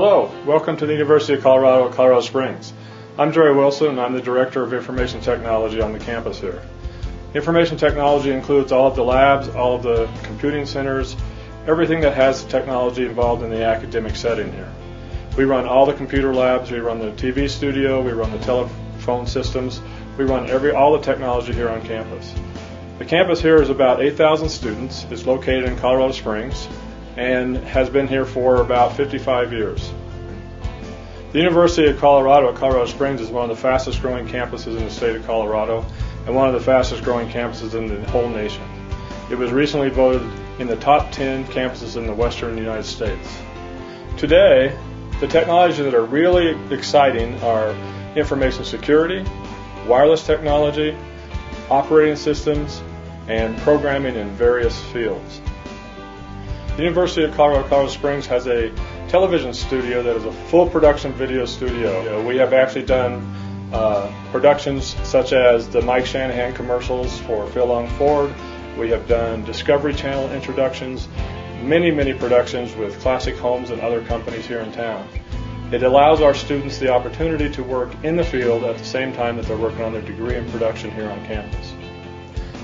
Hello, welcome to the University of Colorado at Colorado Springs. I'm Jerry Wilson and I'm the Director of Information Technology on the campus here. Information technology includes all of the labs, all of the computing centers, everything that has technology involved in the academic setting here. We run all the computer labs, we run the TV studio, we run the telephone systems, we run all the technology here on campus. The campus here is about 8,000 students. It's located in Colorado Springs and has been here for about 55 years. The University of Colorado at Colorado Springs is one of the fastest growing campuses in the state of Colorado and one of the fastest growing campuses in the whole nation. It was recently voted in the top 10 campuses in the western United States. Today, the technologies that are really exciting are information security, wireless technology, operating systems, and programming in various fields. The University of Colorado Springs has a television studio that is a full production video studio. We have actually done productions such as the Mike Shanahan commercials for Phil Long Ford. We have done Discovery Channel introductions, many productions with Classic Homes and other companies here in town. It allows our students the opportunity to work in the field at the same time that they're working on their degree in production here on campus.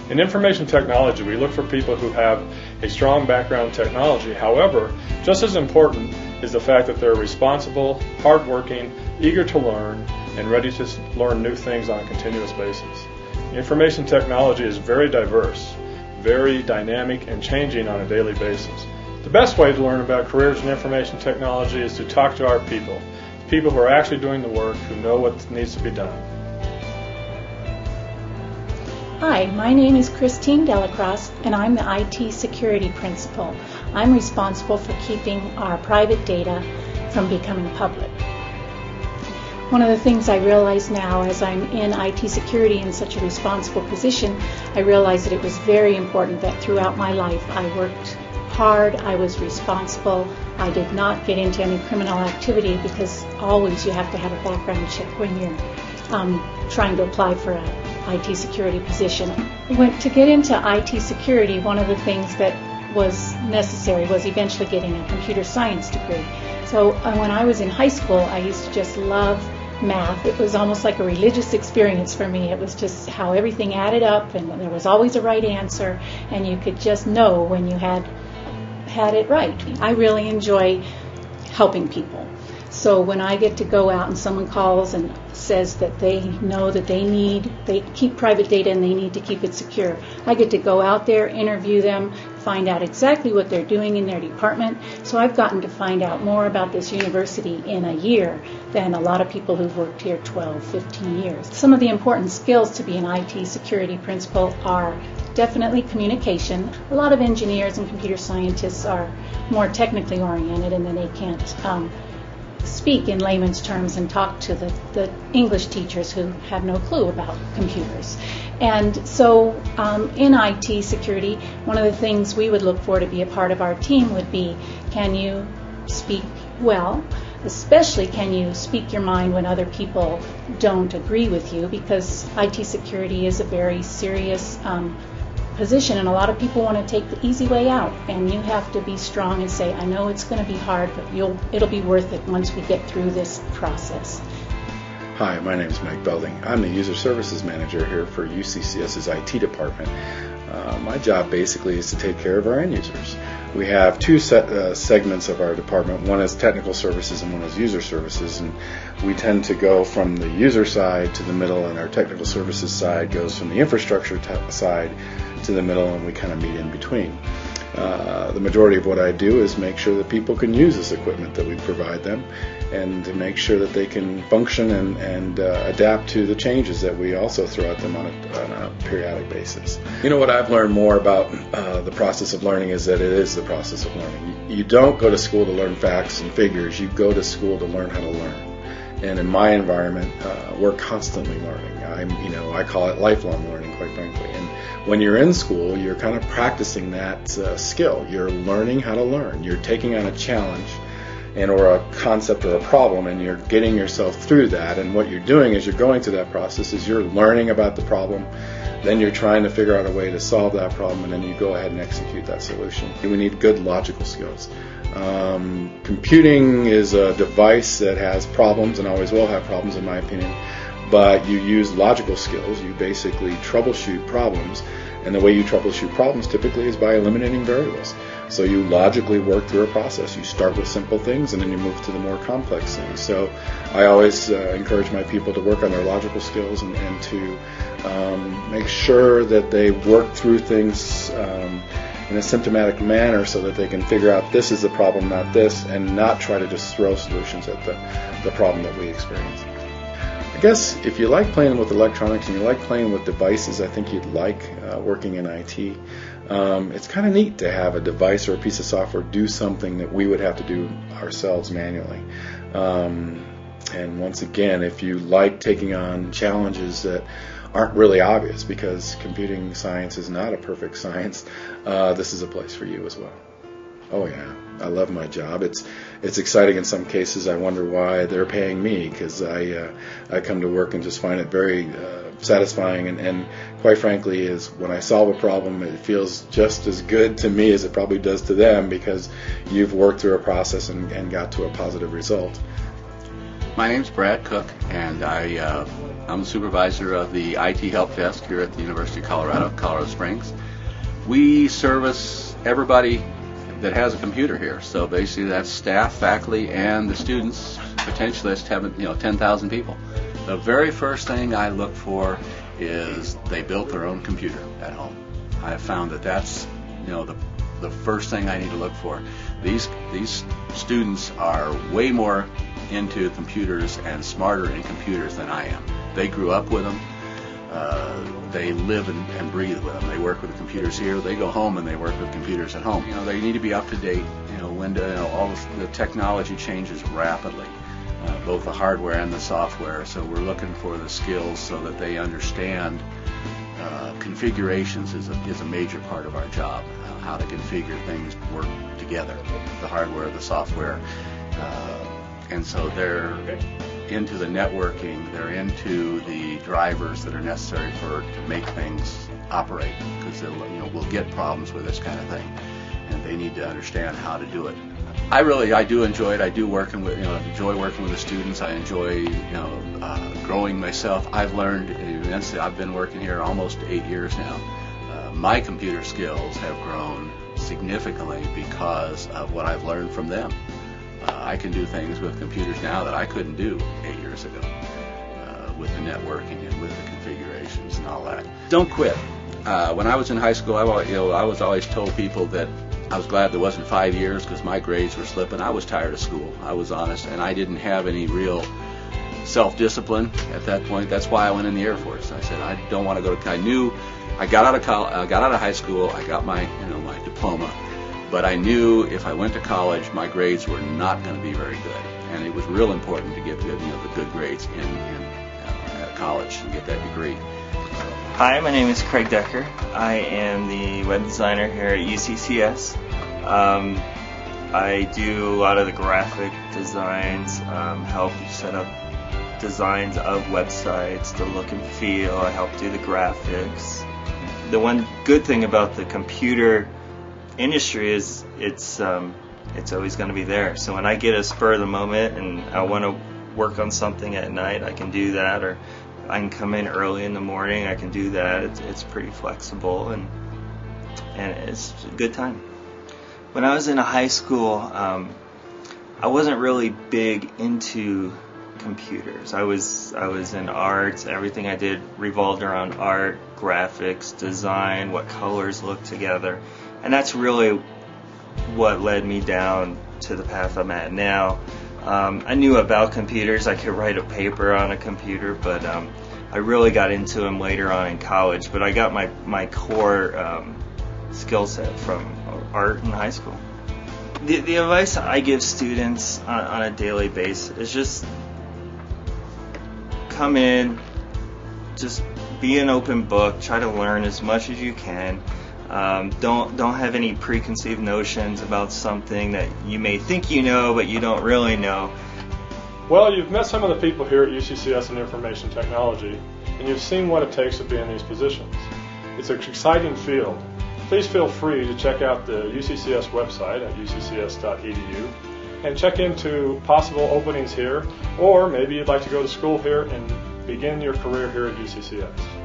In information technology, we look for people who have a strong background in technology. However, just as important is the fact that they're responsible, hardworking, eager to learn, and ready to learn new things on a continuous basis. Information technology is very diverse, very dynamic, and changing on a daily basis. The best way to learn about careers in information technology is to talk to our people who are actually doing the work, who know what needs to be done. Hi, my name is Christine Dellacroce and I'm the IT security principal. I'm responsible for keeping our private data from becoming public. One of the things I realize now as I'm in IT security in such a responsible position, I realize that it was very important that throughout my life I worked hard, I was responsible, I did not get into any criminal activity because always you have to have a background check when you're trying to apply for a IT security position. To get into IT security, one of the things that was necessary was eventually getting a computer science degree. So when I was in high school, I used to just love math. It was almost like a religious experience for me. It was just how everything added up and there was always a right answer and you could just know when you had it right. I really enjoy helping people. So when I get to go out and someone calls and says that they know that they keep private data and they need to keep it secure, I get to go out there, interview them, find out exactly what they're doing in their department. So I've gotten to find out more about this university in a year than a lot of people who've worked here 12, 15 years. Some of the important skills to be an IT security principal are definitely communication. A lot of engineers and computer scientists are more technically oriented and then they can't speak in layman's terms and talk to the English teachers who have no clue about computers. And so in IT security, one of the things we would look for to be a part of our team would be, can you speak well? Especially, can you speak your mind when other people don't agree with you? Because IT security is a very serious position and a lot of people want to take the easy way out, and you have to be strong and say, I know it's going to be hard, but it'll be worth it once we get through this process. Hi, my name is Mike Belding. I'm the User Services Manager here for UCCS's IT department. My job basically is to take care of our end users. We have two segments of our department. One is technical services and one is user services, and we tend to go from the user side to the middle, and our technical services side goes from the infrastructure side to the middle, and we kind of meet in between. The majority of what I do is make sure that people can use this equipment that we provide them and to make sure that they can function and adapt to the changes that we also throw at them on a periodic basis. You know what I've learned more about the process of learning is that it is the process of learning. You don't go to school to learn facts and figures, you go to school to learn how to learn. And in my environment, we're constantly learning. I call it lifelong learning, quite frankly. And when you're in school, you're kind of practicing that skill. You're learning how to learn. You're taking on a challenge or a concept or a problem, and you're getting yourself through that. And what you're doing as you're going through that process is you're learning about the problem, then you're trying to figure out a way to solve that problem, and then you go ahead and execute that solution. We need good logical skills. Computing is a device that has problems and always will have problems, in my opinion, but you use logical skills. You basically troubleshoot problems, and the way you troubleshoot problems typically is by eliminating variables. So you logically work through a process. You start with simple things and then you move to the more complex things. So I always encourage my people to work on their logical skills and to make sure that they work through things in a symptomatic manner so that they can figure out this is the problem, not this, and not try to just throw solutions at the problem that we experience. I guess if you like playing with electronics and you like playing with devices, I think you'd like working in IT. It's kind of neat to have a device or a piece of software do something that we would have to do ourselves manually. And once again, if you like taking on challenges that aren't really obvious, because computing science is not a perfect science, this is a place for you as well. Oh yeah, I love my job. It's exciting in some cases. I wonder why they're paying me, because I come to work and just find it very satisfying, and quite frankly, is when I solve a problem, it feels just as good to me as it probably does to them, because you've worked through a process and got to a positive result. My name's Brad Cook, and I'm the supervisor of the IT Help Desk here at the University of Colorado Springs. We service everybody that has a computer here. So basically that's staff, faculty, and the students. Potentially that's 10,000 people. The very first thing I look for is they built their own computer at home. I have found that that's the first thing I need to look for. These students are way more into computers and smarter in computers than I am. They grew up with them. They live and breathe with them. They work with the computers here. They go home and they work with computers at home. They need to be up to date. When all the technology changes rapidly, both the hardware and the software. So we're looking for the skills so that they understand configurations is a major part of our job. How to configure things work together, the hardware, the software, and so they're into the networking, they're into the drivers that are necessary to make things operate, because we'll get problems with this kind of thing, and they need to understand how to do it. I do enjoy it. I do enjoy working with the students. I enjoy growing myself. I've learned immensely. I've been working here almost 8 years now. My computer skills have grown significantly because of what I've learned from them. I can do things with computers now that I couldn't do 8 years ago, with the networking and with the configurations and all that. Don't quit. When I was in high school, I was always told people that I was glad there wasn't 5 years, because my grades were slipping. I was tired of school. I was honest, and I didn't have any real self-discipline at that point. That's why I went in the Air Force. I said I don't want to go to. I knew I got out of high school. I got my my diploma. But I knew if I went to college, my grades were not going to be very good, and it was real important to get the good grades at college and get that degree. Hi, my name is Craig Decker. I am the web designer here at UCCS. I do a lot of the graphic designs, help set up designs of websites, the look and feel. I help do the graphics. The one good thing about the computer industry is it's always going to be there. So when I get a spur of the moment and I want to work on something at night, I can do that, or I can come in early in the morning, I can do that. It's pretty flexible, and it's a good time. When I was in high school, I wasn't really big into computers. I was in arts. Everything I did revolved around art, graphics, design, what colors look together. And that's really what led me down to the path I'm at now. I knew about computers. I could write a paper on a computer, but I really got into them later on in college. But I got my core skill set from art in high school. The advice I give students on a daily basis is just come in, just be an open book, try to learn as much as you can. Don't have any preconceived notions about something that you may think you know, but you don't really know. Well, you've met some of the people here at UCCS in Information Technology, and you've seen what it takes to be in these positions. It's an exciting field. please feel free to check out the UCCS website at uccs.edu and check into possible openings here, or maybe you'd like to go to school here and begin your career here at UCCS.